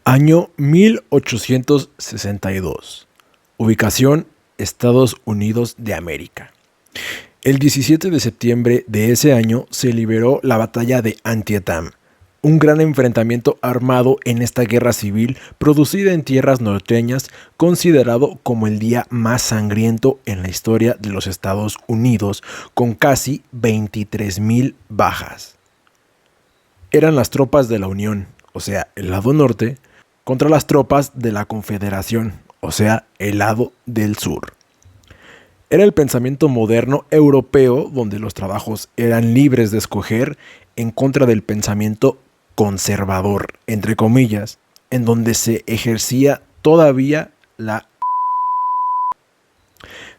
Año 1862. Ubicación: Estados Unidos de América. El 17 de septiembre de ese año se libró la batalla de Antietam, un gran enfrentamiento armado en esta guerra civil producida en tierras norteñas, considerado como el día más sangriento en la historia de los Estados Unidos, con casi 23,000 bajas. Eran las tropas de la Unión, o sea, el lado norte, contra las tropas de la Confederación, o sea, el lado del sur. Era el pensamiento moderno europeo donde los trabajos eran libres de escoger, en contra del pensamiento conservador, entre comillas, en donde se ejercía todavía la...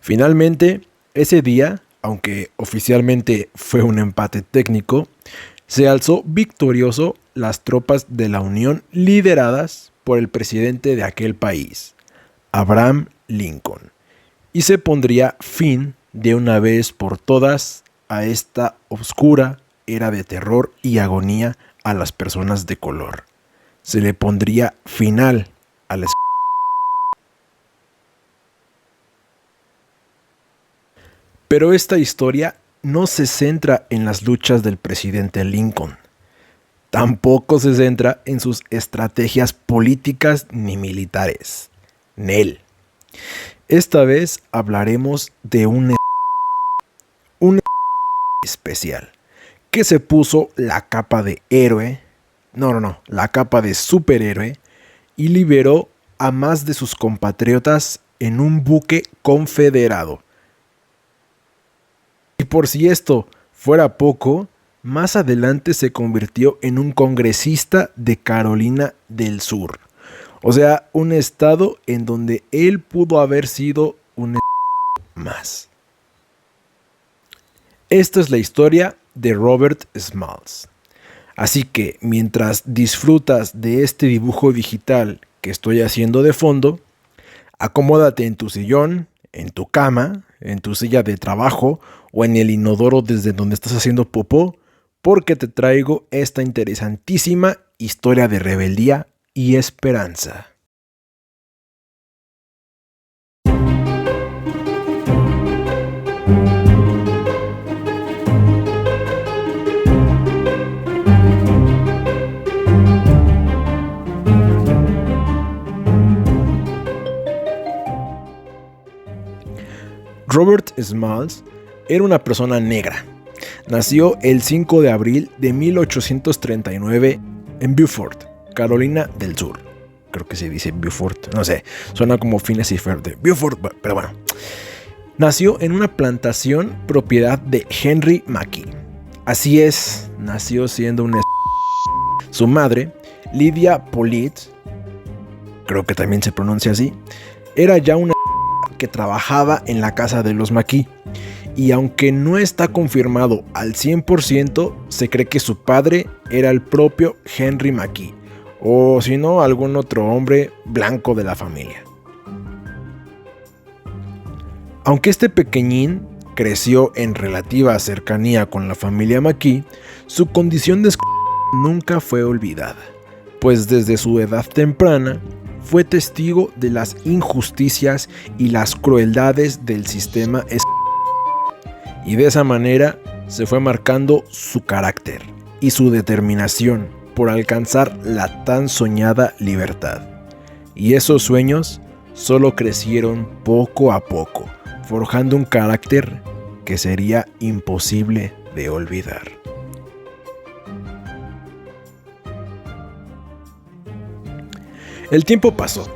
Finalmente, ese día, aunque oficialmente fue un empate técnico, se alzó victorioso las tropas de la Unión lideradas por el presidente de aquel país, Abraham Lincoln, y se pondría fin de una vez por todas a esta oscura era de terror y agonía a las personas de color. Se le pondría final a la... Pero esta historia no se centra en las luchas del presidente Lincoln. Tampoco se centra en sus estrategias políticas ni militares. Nel. Esta vez hablaremos de un especial que se puso la capa de héroe, la capa de superhéroe, y liberó a más de sus compatriotas en un buque confederado. Y por si esto fuera poco, más adelante se convirtió en un congresista de Carolina del Sur. O sea, un estado en donde él pudo haber sido un más. Esta es la historia de Robert Smalls. Así que mientras disfrutas de este dibujo digital que estoy haciendo de fondo, acomódate en tu sillón, en tu cama, en tu silla de trabajo o en el inodoro desde donde estás haciendo popó, porque te traigo esta interesantísima historia de rebeldía y esperanza. Robert Smalls era una persona negra. Nació el 5 de abril de 1839 en Beaufort, Carolina del Sur. Creo que se dice Beaufort, no sé, suena como Phineas y Ferb de Beaufort, pero bueno. Nació en una plantación propiedad de Henry Mackey. Así es, nació siendo una... Su madre, Lydia Pollitt, creo que también se pronuncia así, era ya una que trabajaba en la casa de los Mackey. Y aunque no está confirmado al 100%, se cree que su padre era el propio Henry Mackey, o si no, algún otro hombre blanco de la familia. Aunque este pequeñín creció en relativa cercanía con la familia Mackey, su condición de nunca fue olvidada, pues desde su edad temprana fue testigo de las injusticias y las crueldades del sistema y de esa manera se fue marcando su carácter y su determinación por alcanzar la tan soñada libertad. Y esos sueños solo crecieron poco a poco, forjando un carácter que sería imposible de olvidar. El tiempo pasó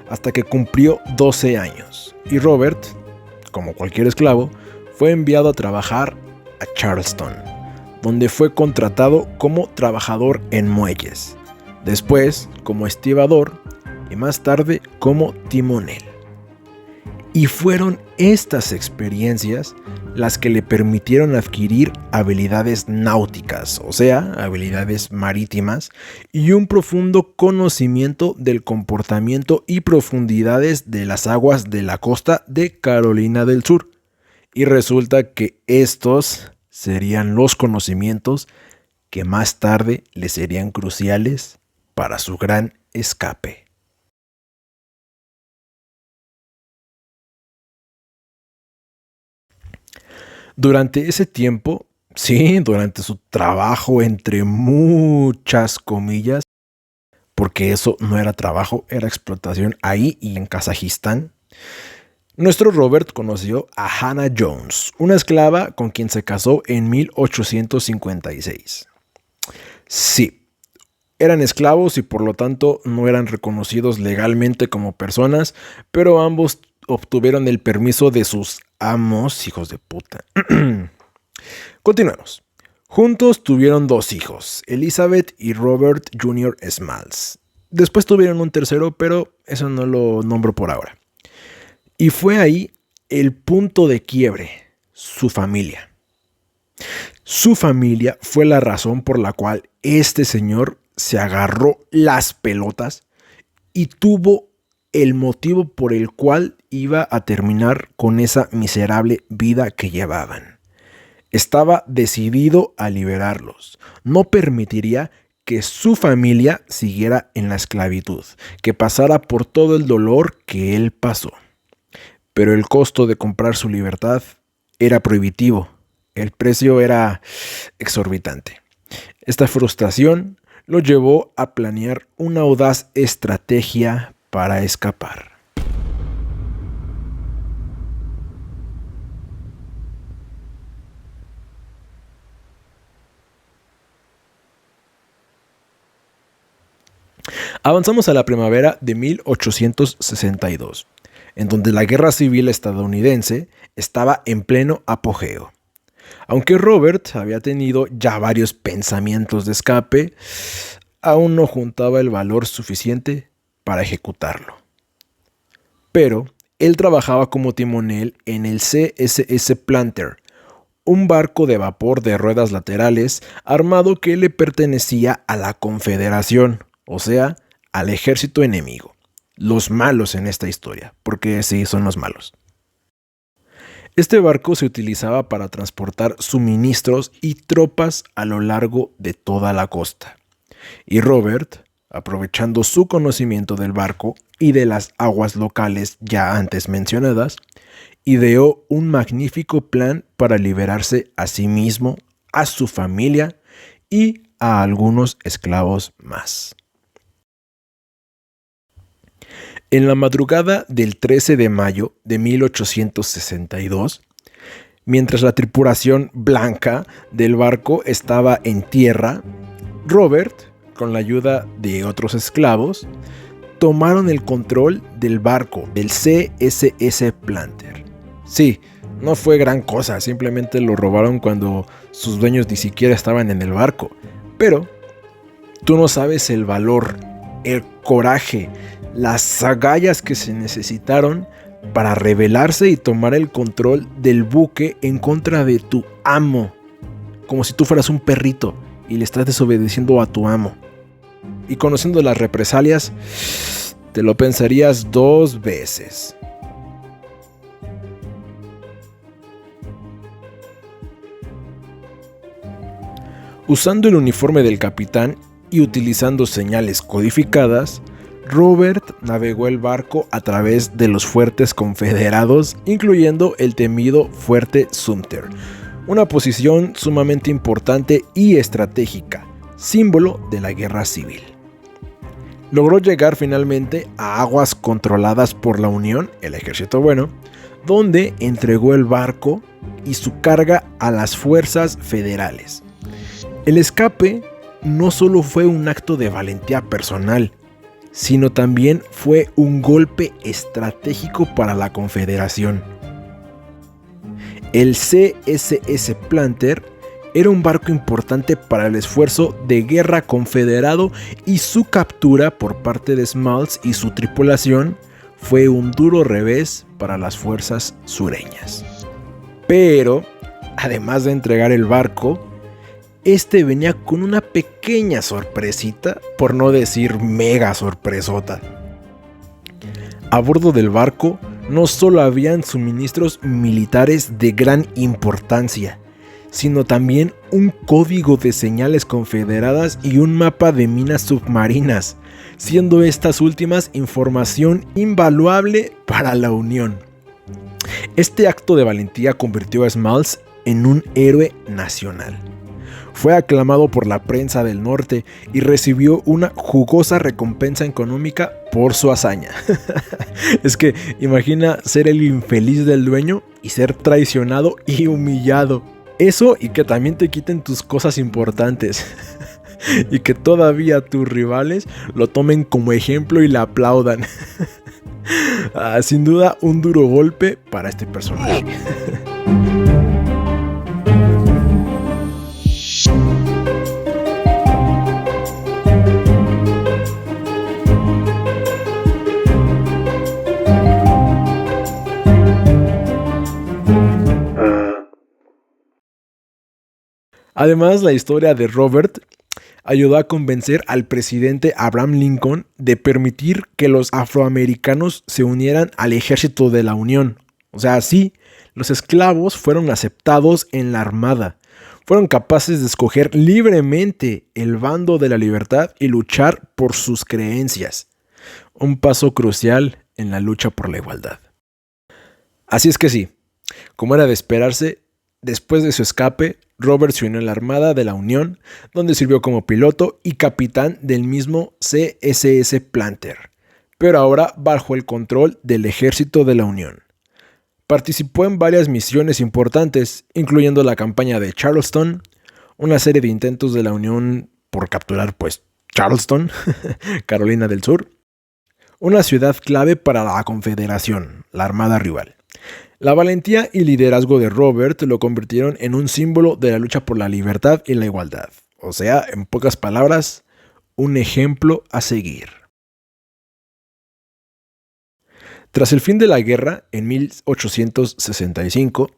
hasta que cumplió 12 años y Robert, como cualquier esclavo, fue enviado a trabajar a Charleston, donde fue contratado como trabajador en muelles, después como estibador y más tarde como timonel. Y fueron estas experiencias las que le permitieron adquirir habilidades náuticas, o sea, habilidades marítimas, y un profundo conocimiento del comportamiento y profundidades de las aguas de la costa de Carolina del Sur. Y resulta que estos serían los conocimientos que más tarde le serían cruciales para su gran escape. Durante ese tiempo, sí, durante su trabajo entre muchas comillas, porque eso no era trabajo, era explotación ahí y en Kazajistán, nuestro Robert conoció a Hannah Jones, una esclava con quien se casó en 1856. Sí, eran esclavos y por lo tanto no eran reconocidos legalmente como personas, pero ambos obtuvieron el permiso de sus amos, hijos de puta. Continuemos. Juntos tuvieron 2 hijos, Elizabeth y Robert Jr. Smalls. Después tuvieron un tercero, pero eso no lo nombro por ahora. Y fue ahí el punto de quiebre, su familia. Su familia fue la razón por la cual este señor se agarró las pelotas y tuvo el motivo por el cual iba a terminar con esa miserable vida que llevaban. Estaba decidido a liberarlos. No permitiría que su familia siguiera en la esclavitud, que pasara por todo el dolor que él pasó. Pero el costo de comprar su libertad era prohibitivo. El precio era exorbitante. Esta frustración lo llevó a planear una audaz estrategia para escapar. Avanzamos a la primavera de 1862, en donde la guerra civil estadounidense estaba en pleno apogeo. Aunque Robert había tenido ya varios pensamientos de escape, aún no juntaba el valor suficiente para ejecutarlo. Pero él trabajaba como timonel en el CSS Planter, un barco de vapor de ruedas laterales armado que le pertenecía a la Confederación, o sea, al ejército enemigo. Los malos en esta historia, porque sí, son los malos. Este barco se utilizaba para transportar suministros y tropas a lo largo de toda la costa. Y Robert, aprovechando su conocimiento del barco y de las aguas locales ya antes mencionadas, ideó un magnífico plan para liberarse a sí mismo, a su familia y a algunos esclavos más. En la madrugada del 13 de mayo de 1862, mientras la tripulación blanca del barco estaba en tierra, Robert, con la ayuda de otros esclavos, tomaron el control del barco, del CSS Planter. Sí, no fue gran cosa, simplemente lo robaron cuando sus dueños ni siquiera estaban en el barco. Pero tú no sabes el valor, el coraje, las agallas que se necesitaron para rebelarse y tomar el control del buque en contra de tu amo, como si tú fueras un perrito y le estás desobedeciendo a tu amo. Y conociendo las represalias, te lo pensarías 2 veces. Usando el uniforme del capitán y utilizando señales codificadas, Robert navegó el barco a través de los fuertes confederados, incluyendo el temido Fuerte Sumter, una posición sumamente importante y estratégica, símbolo de la guerra civil. Logró llegar finalmente a aguas controladas por la Unión, el ejército bueno, donde entregó el barco y su carga a las fuerzas federales. El escape no solo fue un acto de valentía personal, sino también fue un golpe estratégico para la Confederación. El CSS Planter era un barco importante para el esfuerzo de guerra confederado y su captura por parte de Smalls y su tripulación fue un duro revés para las fuerzas sureñas. Pero, además de entregar el barco, este venía con una pequeña sorpresita, por no decir mega sorpresota. A bordo del barco no solo habían suministros militares de gran importancia, sino también un código de señales confederadas y un mapa de minas submarinas, siendo estas últimas información invaluable para la Unión. Este acto de valentía convirtió a Smalls en un héroe nacional. Fue aclamado por la prensa del norte y recibió una jugosa recompensa económica por su hazaña. Es que imagina ser el infeliz del dueño y ser traicionado y humillado. Eso, y que también te quiten tus cosas importantes. Y que todavía tus rivales lo tomen como ejemplo y le aplaudan. Sin duda un duro golpe para este personaje. Además, la historia de Robert ayudó a convencer al presidente Abraham Lincoln de permitir que los afroamericanos se unieran al ejército de la Unión. O sea, así, los esclavos fueron aceptados en la armada. Fueron capaces de escoger libremente el bando de la libertad y luchar por sus creencias. Un paso crucial en la lucha por la igualdad. Así es que sí, como era de esperarse, después de su escape, Robert se unió a la Armada de la Unión, donde sirvió como piloto y capitán del mismo CSS Planter, pero ahora bajo el control del Ejército de la Unión. Participó en varias misiones importantes, incluyendo la campaña de Charleston, una serie de intentos de la Unión por capturar, Charleston, Carolina del Sur, una ciudad clave para la Confederación, la Armada rival. La valentía y liderazgo de Robert lo convirtieron en un símbolo de la lucha por la libertad y la igualdad. O sea, en pocas palabras, un ejemplo a seguir. Tras el fin de la guerra, en 1865,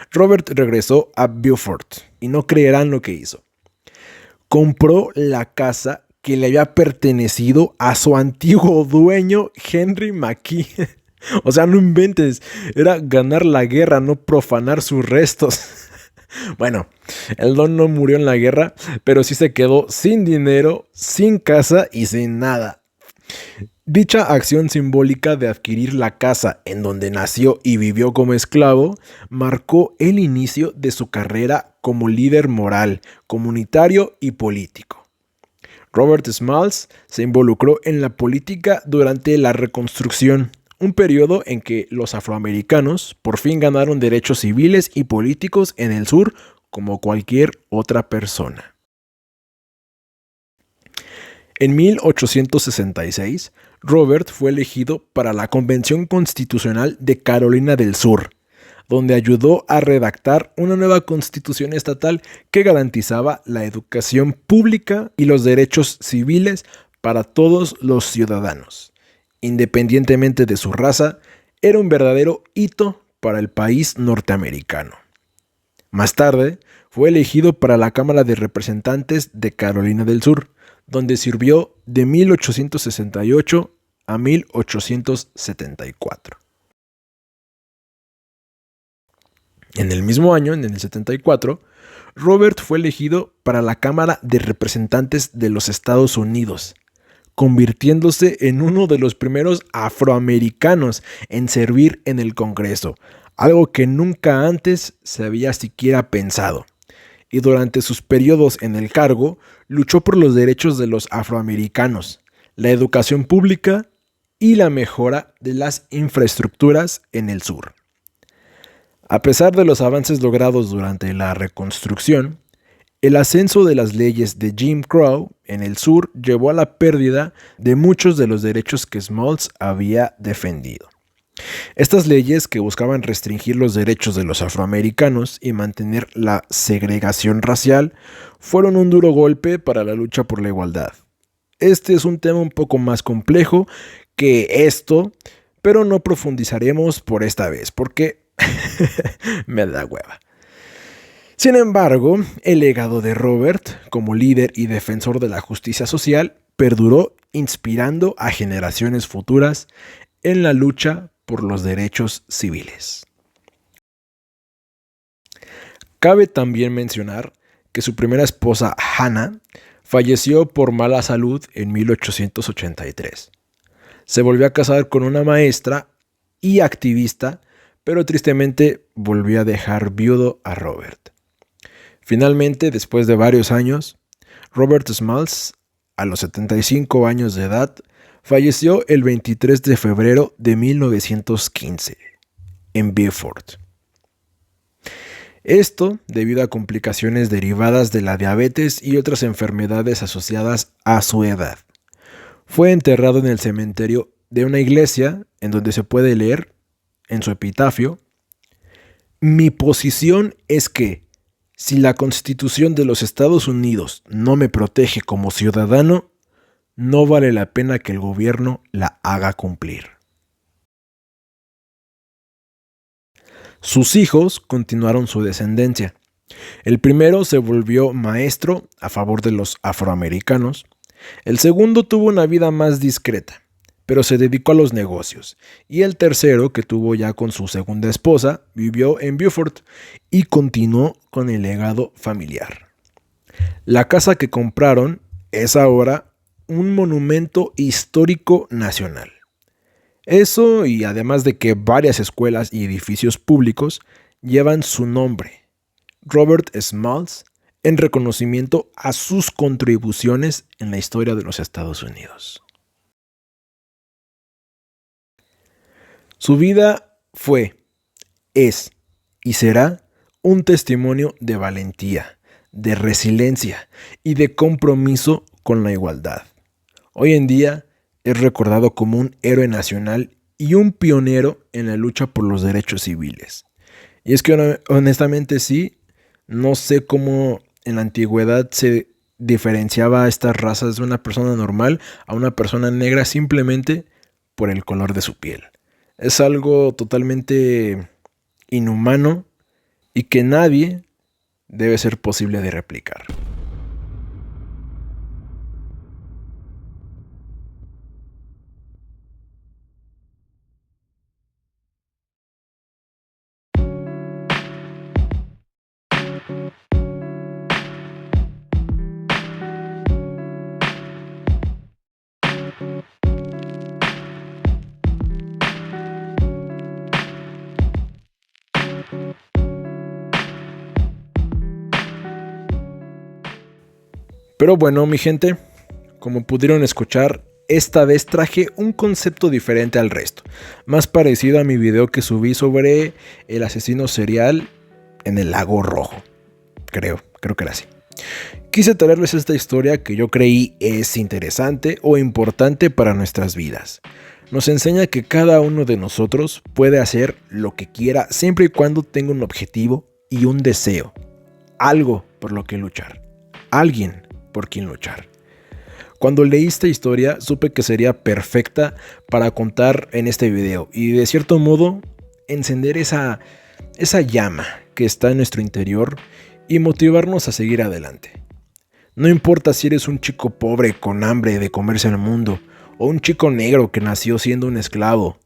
Robert regresó a Beaufort y no creerán lo que hizo. Compró la casa que le había pertenecido a su antiguo dueño, Henry McKee. O sea, no inventes, era ganar la guerra, no profanar sus restos. Bueno, el don no murió en la guerra, pero sí se quedó sin dinero, sin casa y sin nada. Dicha acción simbólica de adquirir la casa en donde nació y vivió como esclavo marcó el inicio de su carrera como líder moral, comunitario y político. Robert Smalls se involucró en la política durante la Reconstrucción, un periodo en que los afroamericanos por fin ganaron derechos civiles y políticos en el sur como cualquier otra persona. En 1866, Robert fue elegido para la Convención Constitucional de Carolina del Sur, donde ayudó a redactar una nueva constitución estatal que garantizaba la educación pública y los derechos civiles para todos los ciudadanos. Independientemente de su raza, era un verdadero hito para el país norteamericano. Más tarde, fue elegido para la Cámara de Representantes de Carolina del Sur, donde sirvió de 1868 a 1874. En el mismo año, en el 74, Robert fue elegido para la Cámara de Representantes de los Estados Unidos, convirtiéndose en uno de los primeros afroamericanos en servir en el Congreso, algo que nunca antes se había siquiera pensado. Y durante sus periodos en el cargo, luchó por los derechos de los afroamericanos, la educación pública y la mejora de las infraestructuras en el sur. A pesar de los avances logrados durante la Reconstrucción, el ascenso de las leyes de Jim Crow en el sur llevó a la pérdida de muchos de los derechos que Smalls había defendido. Estas leyes, que buscaban restringir los derechos de los afroamericanos y mantener la segregación racial, fueron un duro golpe para la lucha por la igualdad. Este es un tema un poco más complejo que esto, pero no profundizaremos por esta vez, porque me da hueva. Sin embargo, el legado de Robert, como líder y defensor de la justicia social, perduró, inspirando a generaciones futuras en la lucha por los derechos civiles. Cabe también mencionar que su primera esposa, Hannah, falleció por mala salud en 1883. Se volvió a casar con una maestra y activista, pero tristemente volvió a dejar viudo a Robert. Finalmente, después de varios años, Robert Smalls, a los 75 años de edad, falleció el 23 de febrero de 1915 en Beaufort. Esto debido a complicaciones derivadas de la diabetes y otras enfermedades asociadas a su edad. Fue enterrado en el cementerio de una iglesia en donde se puede leer en su epitafio: mi posición es que si la Constitución de los Estados Unidos no me protege como ciudadano, no vale la pena que el gobierno la haga cumplir. Sus hijos continuaron su descendencia. El primero se volvió maestro a favor de los afroamericanos. El segundo tuvo una vida más discreta, pero se dedicó a los negocios. Y el tercero, que tuvo ya con su segunda esposa, vivió en Beaufort y continuó con el legado familiar. La casa que compraron es ahora un monumento histórico nacional. Eso, y además de que varias escuelas y edificios públicos llevan su nombre, Robert Smalls, en reconocimiento a sus contribuciones en la historia de los Estados Unidos. Su vida fue, es y será un testimonio de valentía, de resiliencia y de compromiso con la igualdad. Hoy en día es recordado como un héroe nacional y un pionero en la lucha por los derechos civiles. Y es que honestamente sí, no sé cómo en la antigüedad se diferenciaba a estas razas de una persona normal a una persona negra simplemente por el color de su piel. Es algo totalmente inhumano y que nadie debe ser posible de replicar. Pero bueno, mi gente, como pudieron escuchar, esta vez traje un concepto diferente al resto, más parecido a mi video que subí sobre el asesino serial en el Lago Rojo. Creo que era así. Quise traerles esta historia que yo creí es interesante o importante para nuestras vidas. Nos enseña que cada uno de nosotros puede hacer lo que quiera siempre y cuando tenga un objetivo y un deseo. Algo por lo que luchar. Alguien por quien luchar. Cuando leí esta historia supe que sería perfecta para contar en este video y de cierto modo encender esa llama que está en nuestro interior y motivarnos a seguir adelante. No importa si eres un chico pobre con hambre de comerse el mundo o un chico negro que nació siendo un esclavo,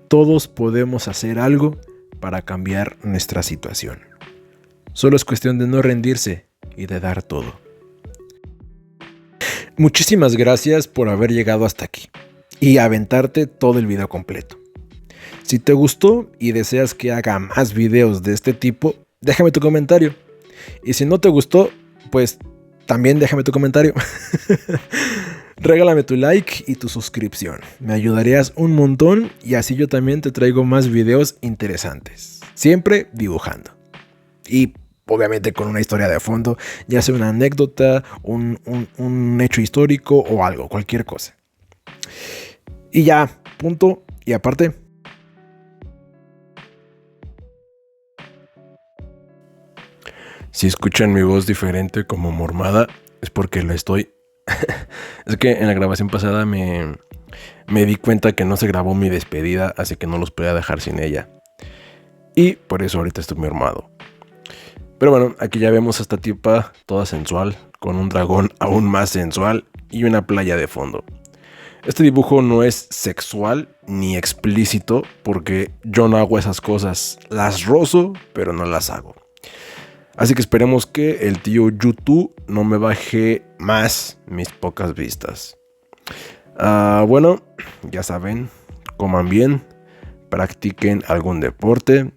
todos podemos hacer algo para cambiar nuestra situación. Solo es cuestión de no rendirse y de dar todo. Muchísimas gracias por haber llegado hasta aquí y aventarte todo el video completo. Si te gustó y deseas que haga más videos de este tipo, déjame tu comentario. Y si no te gustó, pues también déjame tu comentario. Regálame tu like y tu suscripción. Me ayudarías un montón y así yo también te traigo más videos interesantes. Siempre dibujando. Y obviamente con una historia de fondo, ya sea una anécdota, un hecho histórico o algo, cualquier cosa. Y ya, punto y aparte. Si escuchan mi voz diferente como mormada, es porque la estoy... Es que en la grabación pasada me di cuenta que no se grabó mi despedida, así que no los podía dejar sin ella. Y por eso ahorita estoy mormado. Pero bueno, aquí ya vemos a esta tipa toda sensual, con un dragón aún más sensual y una playa de fondo. Este dibujo no es sexual ni explícito porque yo no hago esas cosas. Las rozo, pero no las hago. Así que esperemos que el tío YouTube no me baje más mis pocas vistas. Bueno, ya saben, coman bien, practiquen algún deporte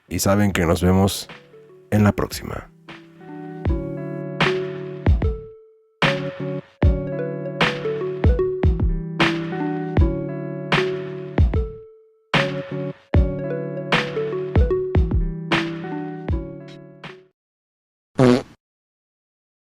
y saben que nos vemos en la próxima.